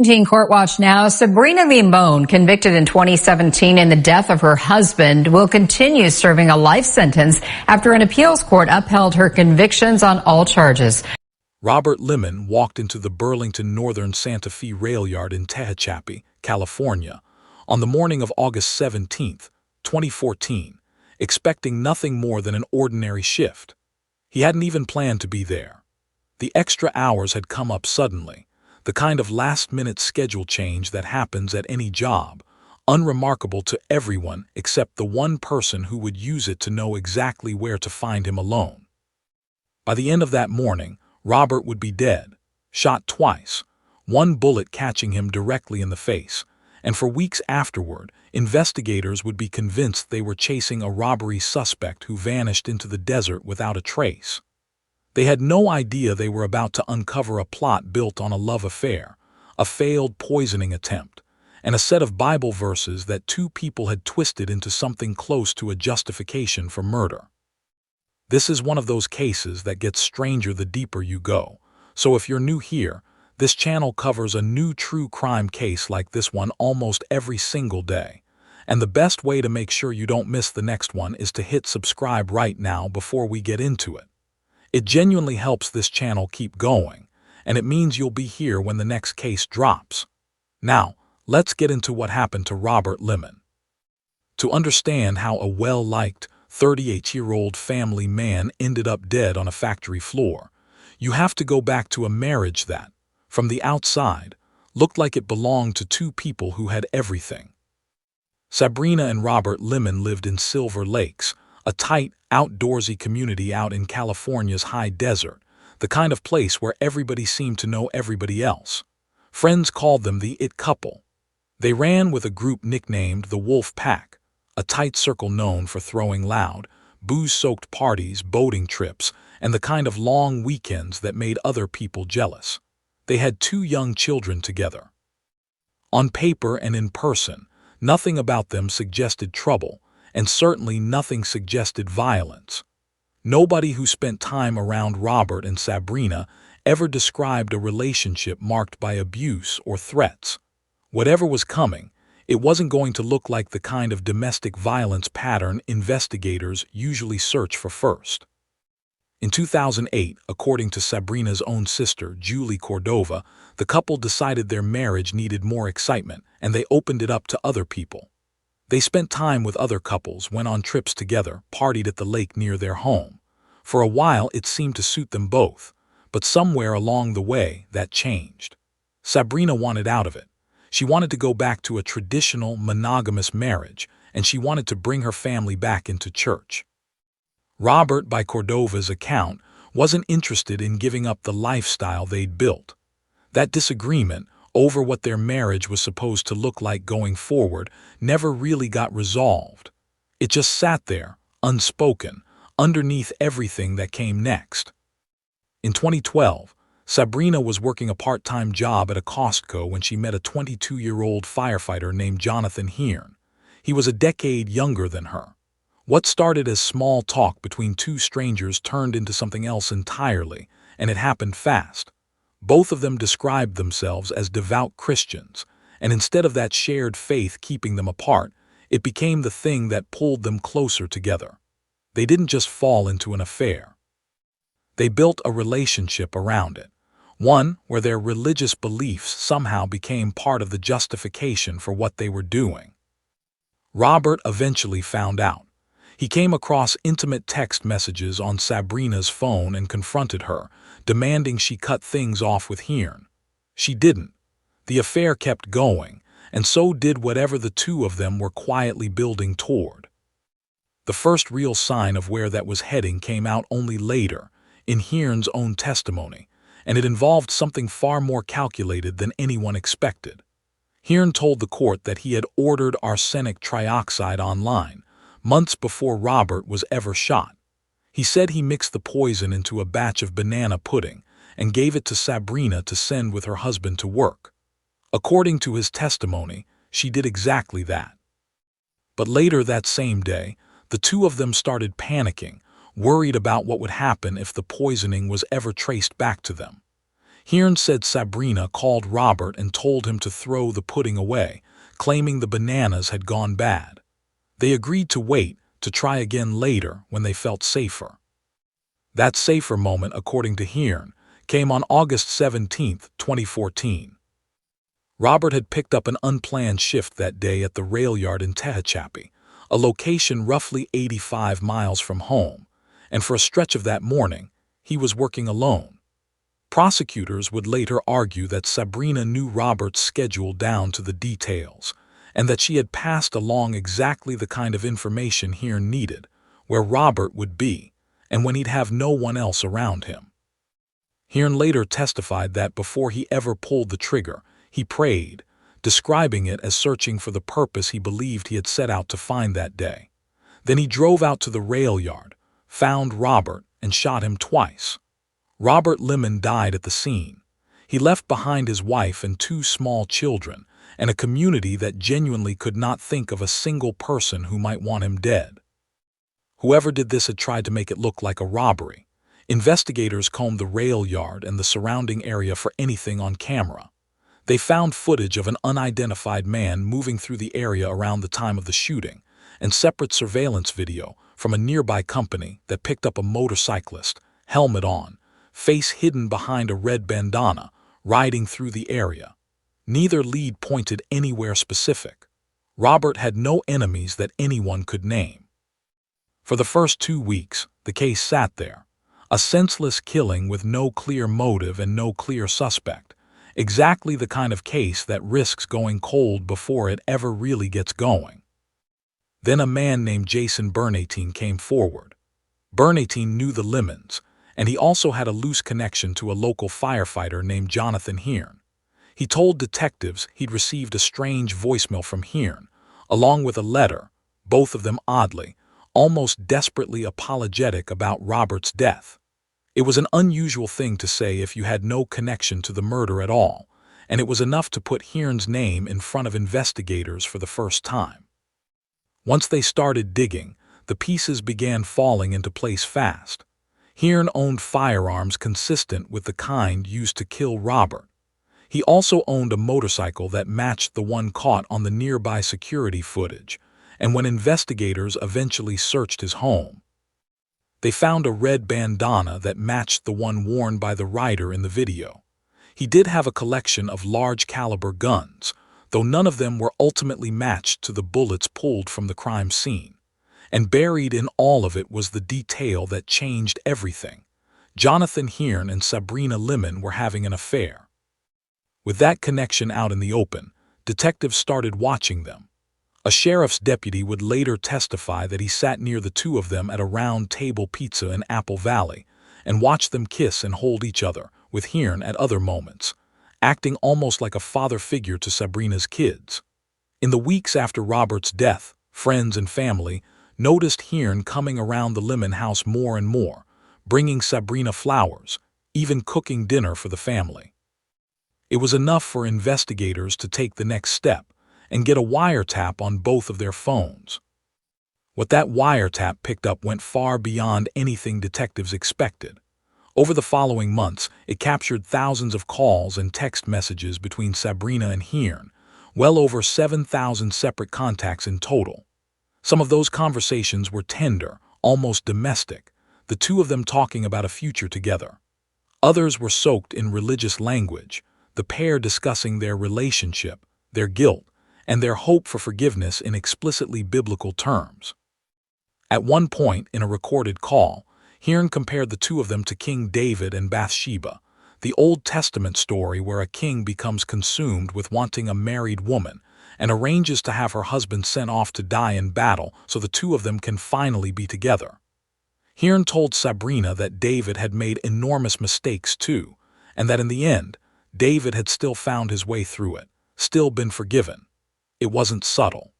Teen Court Watch now. Sabrina Limon, convicted in 2017 in the death of her husband, will continue serving a life sentence after an appeals court upheld her convictions on all charges. Robert Limon walked into the Burlington Northern Santa Fe rail yard in Tehachapi, California, on the morning of August 17, 2014, expecting nothing more than an ordinary shift. He hadn't even planned to be there. The extra hours had come up suddenly, the kind of last-minute schedule change that happens at any job, unremarkable to everyone except the one person who would use it to know exactly where to find him alone. By the end of that morning, Robert would be dead, shot twice, one bullet catching him directly in the face, and for weeks afterward, investigators would be convinced they were chasing a robbery suspect who vanished into the desert without a trace. They had no idea they were about to uncover a plot built on a love affair, a failed poisoning attempt, and a set of Bible verses that two people had twisted into something close to a justification for murder. This is one of those cases that gets stranger the deeper you go, so if you're new here, this channel covers a new true crime case like this one almost every single day. And the best way to make sure you don't miss the next one is to hit subscribe right now before we get into it. It genuinely helps this channel keep going, and it means you'll be here when the next case drops. Now, let's get into what happened to Robert Limon. To understand how a well-liked 38-year-old family man ended up dead on a factory floor, you have to go back to a marriage that, from the outside, looked like it belonged to two people who had everything. Sabrina and Robert Limon lived in Silver Lakes, a tight, outdoorsy community out in California's high desert, the kind of place where everybody seemed to know everybody else. Friends called them the It Couple. They ran with a group nicknamed the Wolf Pack, a tight circle known for throwing loud, booze-soaked parties, boating trips, and the kind of long weekends that made other people jealous. They had 2 young children together. On paper and in person, nothing about them suggested trouble, and certainly nothing suggested violence. Nobody who spent time around Robert and Sabrina ever described a relationship marked by abuse or threats. Whatever was coming, it wasn't going to look like the kind of domestic violence pattern investigators usually search for first. In 2008, according to Sabrina's own sister, Julie Cordova, the couple decided their marriage needed more excitement, and they opened it up to other people. They spent time with other couples, went on trips together, partied at the lake near their home. For a while, it seemed to suit them both, but somewhere along the way, that changed. Sabrina wanted out of it. She wanted to go back to a traditional monogamous marriage, and she wanted to bring her family back into church. Robert, by Cordova's account, wasn't interested in giving up the lifestyle they'd built. That disagreement over what their marriage was supposed to look like going forward never really got resolved. It just sat there, unspoken, underneath everything that came next. In 2012, Sabrina was working a part-time job at a Costco when she met a 22-year-old firefighter named Jonathan Hearn. He was a decade younger than her. What started as small talk between 2 strangers turned into something else entirely, and it happened fast. Both of them described themselves as devout Christians, and instead of that shared faith keeping them apart, it became the thing that pulled them closer together. They didn't just fall into an affair. They built a relationship around it, one where their religious beliefs somehow became part of the justification for what they were doing. Robert eventually found out. He came across intimate text messages on Sabrina's phone and confronted her, demanding she cut things off with Hearn. She didn't. The affair kept going, and so did whatever the two of them were quietly building toward. The first real sign of where that was heading came out only later, in Hearn's own testimony, and it involved something far more calculated than anyone expected. Hearn told the court that he had ordered arsenic trioxide online, months before Robert was ever shot. He said he mixed the poison into a batch of banana pudding and gave it to Sabrina to send with her husband to work. According to his testimony, she did exactly that. But later that same day, the two of them started panicking, worried about what would happen if the poisoning was ever traced back to them. Hearn said Sabrina called Robert and told him to throw the pudding away, claiming the bananas had gone bad. They agreed to wait, to try again later when they felt safer. That safer moment, according to Hearn, came on August 17, 2014. Robert had picked up an unplanned shift that day at the rail yard in Tehachapi, a location roughly 85 miles from home, and for a stretch of that morning, he was working alone. Prosecutors would later argue that Sabrina knew Robert's schedule down to the details, and that she had passed along exactly the kind of information Hearn needed, where Robert would be, and when he'd have no one else around him. Hearn later testified that before he ever pulled the trigger, he prayed, describing it as searching for the purpose he believed he had set out to find that day. Then he drove out to the rail yard, found Robert, and shot him twice. Robert Limon died at the scene. He left behind his wife and 2 small children, and a community that genuinely could not think of a single person who might want him dead. Whoever did this had tried to make it look like a robbery. Investigators combed the rail yard and the surrounding area for anything on camera. They found footage of an unidentified man moving through the area around the time of the shooting, and separate surveillance video from a nearby company that picked up a motorcyclist, helmet on, face hidden behind a red bandana, riding through the area. Neither lead pointed anywhere specific. Robert had no enemies that anyone could name. For the first 2 weeks, the case sat there, a senseless killing with no clear motive and no clear suspect. Exactly the kind of case that risks going cold before it ever really gets going. Then a man named Jason Bernatine came forward. Bernatine knew the Limons, and he also had a loose connection to a local firefighter named Jonathan Hearn. He told detectives he'd received a strange voicemail from Hearn, along with a letter, both of them oddly, almost desperately apologetic about Robert's death. It was an unusual thing to say if you had no connection to the murder at all, and it was enough to put Hearn's name in front of investigators for the first time. Once they started digging, the pieces began falling into place fast. Hearn owned firearms consistent with the kind used to kill Robert. He also owned a motorcycle that matched the one caught on the nearby security footage, and when investigators eventually searched his home, they found a red bandana that matched the one worn by the rider in the video. He did have a collection of large-caliber guns, though none of them were ultimately matched to the bullets pulled from the crime scene. And buried in all of it was the detail that changed everything. Jonathan Hearn and Sabrina Limon were having an affair. With that connection out in the open, detectives started watching them. A sheriff's deputy would later testify that he sat near the 2 of them at a round table pizza in Apple Valley and watched them kiss and hold each other, with Hearn at other moments, acting almost like a father figure to Sabrina's kids. In the weeks after Robert's death, friends and family noticed Hearn coming around the Limon house more and more, bringing Sabrina flowers, even cooking dinner for the family. It was enough for investigators to take the next step and get a wiretap on both of their phones. What that wiretap picked up went far beyond anything detectives expected. Over the following months, it captured thousands of calls and text messages between Sabrina and Hearn, well over 7,000 separate contacts in total. Some of those conversations were tender, almost domestic, the 2 of them talking about a future together. Others were soaked in religious language, the pair discussing their relationship, their guilt, and their hope for forgiveness in explicitly biblical terms. At one point in a recorded call, Hearn compared the 2 of them to King David and Bathsheba, the Old Testament story where a king becomes consumed with wanting a married woman and arranges to have her husband sent off to die in battle so the 2 of them can finally be together. Hearn told Sabrina that David had made enormous mistakes too, and that in the end, David had still found his way through it, still been forgiven. It wasn't subtle.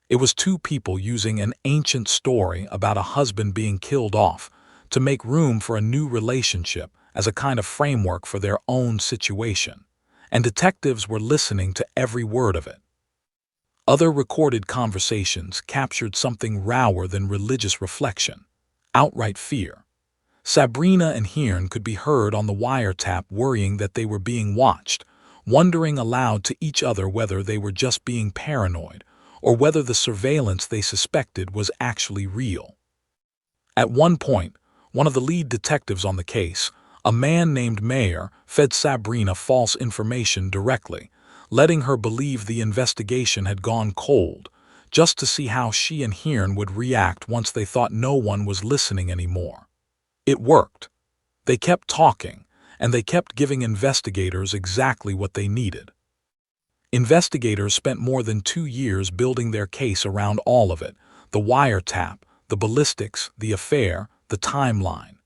It was 2 people using an ancient story about a husband being killed off to make room for a new relationship as a kind of framework for their own situation, and detectives were listening to every word of it. Other recorded conversations captured something rawer than religious reflection, outright fear. Sabrina and Hearn could be heard on the wiretap worrying that they were being watched, wondering aloud to each other whether they were just being paranoid or whether the surveillance they suspected was actually real. At one point, one of the lead detectives on the case, a man named Mayer, fed Sabrina false information directly, letting her believe the investigation had gone cold, just to see how she and Hearn would react once they thought no one was listening anymore. It worked. They kept talking, and they kept giving investigators exactly what they needed. Investigators spent more than 2 years building their case around all of it: the wiretap, the ballistics, the affair, the timeline.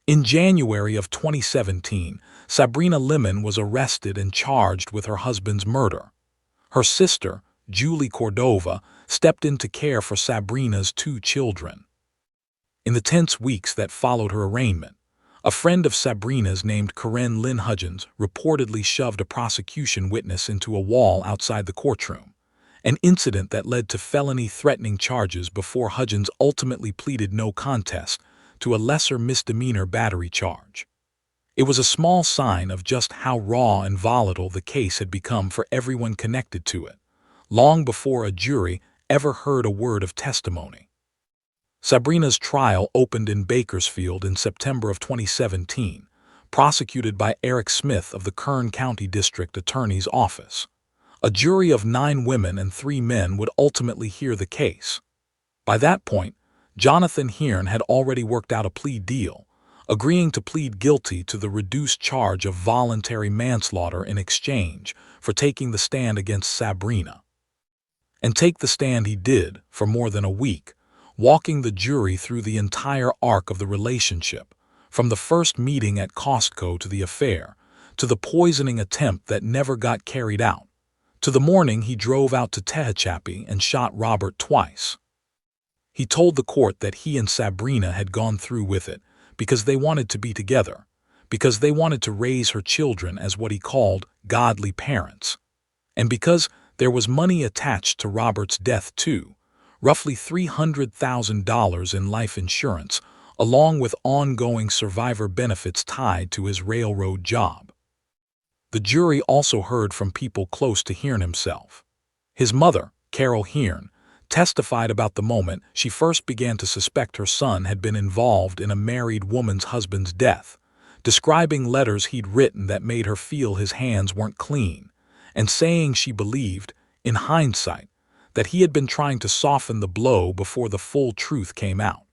In January of 2017, Sabrina Limon was arrested and charged with her husband's murder. Her sister, Julie Cordova, stepped in to care for Sabrina's 2 children. In the tense weeks that followed her arraignment, a friend of Sabrina's named Karen Lynn Hudgens reportedly shoved a prosecution witness into a wall outside the courtroom, an incident that led to felony-threatening charges before Hudgens ultimately pleaded no contest to a lesser misdemeanor battery charge. It was a small sign of just how raw and volatile the case had become for everyone connected to it, long before a jury ever heard a word of testimony. Sabrina's trial opened in Bakersfield in September of 2017, prosecuted by Eric Smith of the Kern County District Attorney's Office. A jury of 9 women and 3 men would ultimately hear the case. By that point, Jonathan Hearn had already worked out a plea deal, agreeing to plead guilty to the reduced charge of voluntary manslaughter in exchange for taking the stand against Sabrina. And take the stand he did for more than a week, walking the jury through the entire arc of the relationship, from the first meeting at Costco to the affair, to the poisoning attempt that never got carried out, to the morning he drove out to Tehachapi and shot Robert twice. He told the court that he and Sabrina had gone through with it because they wanted to be together, because they wanted to raise her children as what he called godly parents, and because there was money attached to Robert's death too, roughly $300,000 in life insurance, along with ongoing survivor benefits tied to his railroad job. The jury also heard from people close to Hearn himself. His mother, Carol Hearn, testified about the moment she first began to suspect her son had been involved in a married woman's husband's death, describing letters he'd written that made her feel his hands weren't clean, and saying she believed, in hindsight, that he had been trying to soften the blow before the full truth came out.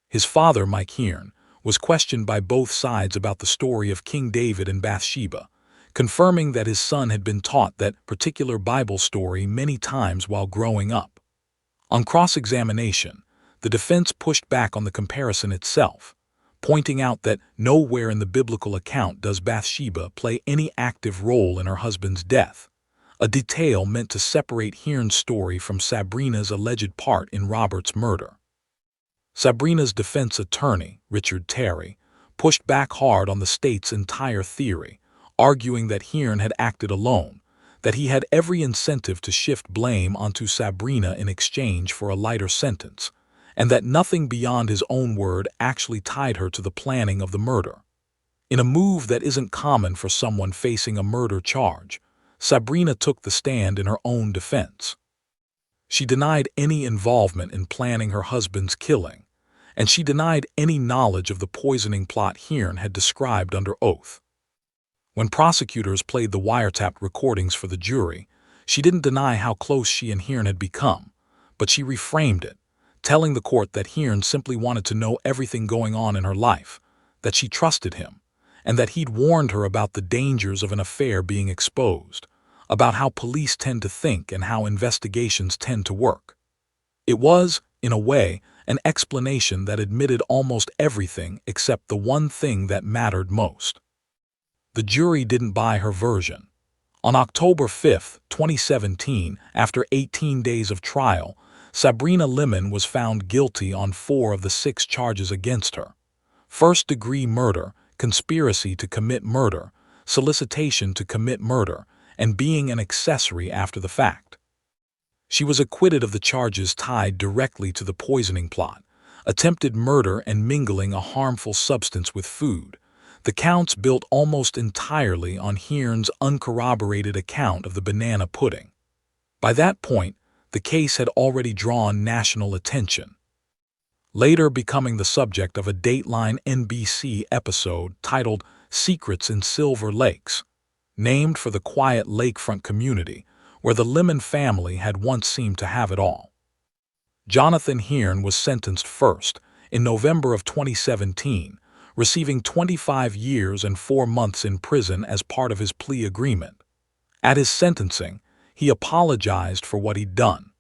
His father, Mike Hearn, was questioned by both sides about the story of King David and Bathsheba, confirming that his son had been taught that particular Bible story many times while growing up. On cross-examination, the defense pushed back on the comparison itself, pointing out that nowhere in the biblical account does Bathsheba play any active role in her husband's death, a detail meant to separate Hearn's story from Sabrina's alleged part in Robert's murder. Sabrina's defense attorney, Richard Terry, pushed back hard on the state's entire theory, arguing that Hearn had acted alone, that he had every incentive to shift blame onto Sabrina in exchange for a lighter sentence, and that nothing beyond his own word actually tied her to the planning of the murder. In a move that isn't common for someone facing a murder charge, Sabrina took the stand in her own defense. She denied any involvement in planning her husband's killing, and she denied any knowledge of the poisoning plot Hearn had described under oath. When prosecutors played the wiretap recordings for the jury, she didn't deny how close she and Hearn had become, but she reframed it, telling the court that Hearn simply wanted to know everything going on in her life, that she trusted him, and that he'd warned her about the dangers of an affair being exposed, about how police tend to think and how investigations tend to work. It was, in a way, an explanation that admitted almost everything except the one thing that mattered most. The jury didn't buy her version. On October 5, 2017, after 18 days of trial, Sabrina Limon was found guilty on 4 of the 6 charges against her: first-degree murder, conspiracy to commit murder, solicitation to commit murder, and being an accessory after the fact. She was acquitted of the charges tied directly to the poisoning plot, attempted murder, and mingling a harmful substance with food. The counts built almost entirely on Hearn's uncorroborated account of the banana pudding. By that point, the case had already drawn national attention, later becoming the subject of a Dateline NBC episode titled Secrets in Silver Lakes, named for the quiet lakefront community where the Limon family had once seemed to have it all. Jonathan Hearn was sentenced first in November of 2017, receiving 25 years and 4 months in prison as part of his plea agreement. At his sentencing, he apologized for what he'd done.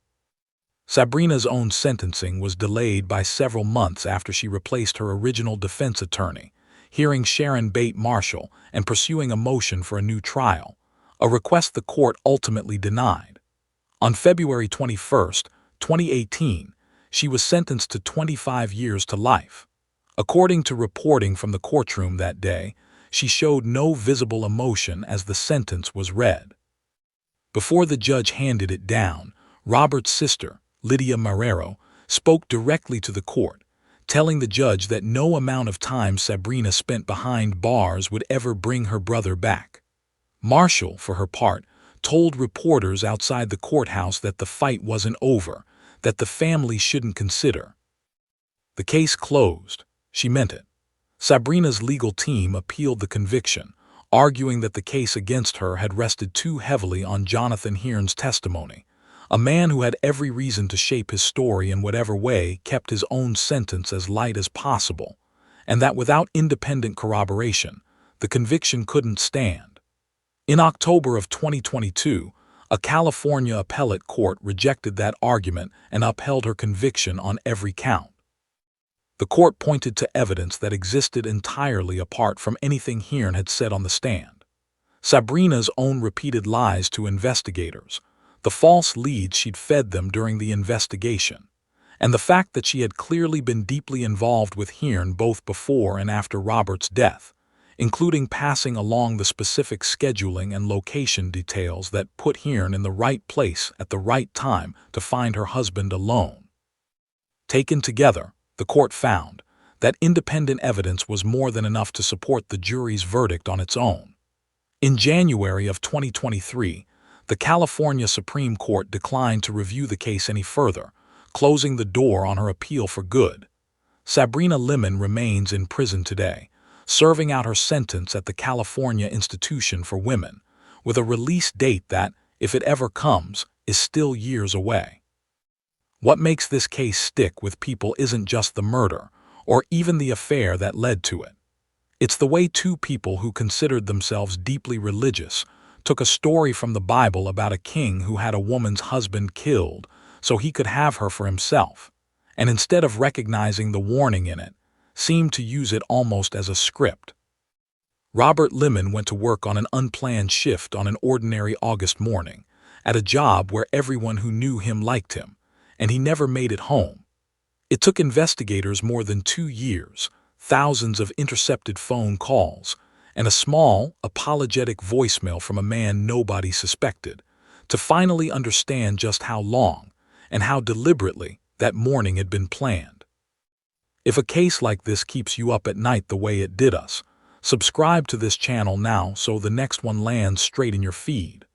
Sabrina's own sentencing was delayed by several months after she replaced her original defense attorney, hearing Sharon Bate Marshall and pursuing a motion for a new trial, a request the court ultimately denied. On February 21, 2018, she was sentenced to 25 years to life. According to reporting from the courtroom that day, she showed no visible emotion as the sentence was read. Before the judge handed it down, Robert's sister, Lydia Marrero, spoke directly to the court, telling the judge that no amount of time Sabrina spent behind bars would ever bring her brother back. Marshall, for her part, told reporters outside the courthouse that the fight wasn't over, that the family shouldn't consider the case closed. She meant it. Sabrina's legal team appealed the conviction, arguing that the case against her had rested too heavily on Jonathan Hearn's testimony, a man who had every reason to shape his story in whatever way kept his own sentence as light as possible, and that without independent corroboration, the conviction couldn't stand. In October of 2022, a California appellate court rejected that argument and upheld her conviction on every count. The court pointed to evidence that existed entirely apart from anything Hearn had said on the stand. Sabrina's own repeated lies to investigators, the false leads she'd fed them during the investigation, and the fact that she had clearly been deeply involved with Hearn both before and after Robert's death, including passing along the specific scheduling and location details that put Hearn in the right place at the right time to find her husband alone. Taken together, the court found that independent evidence was more than enough to support the jury's verdict on its own. In January of 2023, the California Supreme Court declined to review the case any further, closing the door on her appeal for good. Sabrina Limon remains in prison today, serving out her sentence at the California Institution for Women, with a release date that, if it ever comes, is still years away. What makes this case stick with people isn't just the murder, or even the affair that led to it. It's the way two people who considered themselves deeply religious took a story from the Bible about a king who had a woman's husband killed so he could have her for himself, and instead of recognizing the warning in it, seemed to use it almost as a script. Robert Limon went to work on an unplanned shift on an ordinary August morning, at a job where everyone who knew him liked him, and he never made it home. It took investigators more than 2 years, thousands of intercepted phone calls, and a small, apologetic voicemail from a man nobody suspected, to finally understand just how long and how deliberately that morning had been planned. If a case like this keeps you up at night the way it did us, subscribe to this channel now so the next one lands straight in your feed.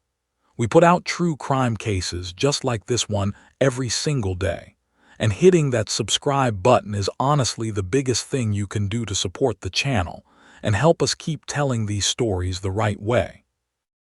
We put out true crime cases just like this one every single day, and hitting that subscribe button is honestly the biggest thing you can do to support the channel and help us keep telling these stories the right way.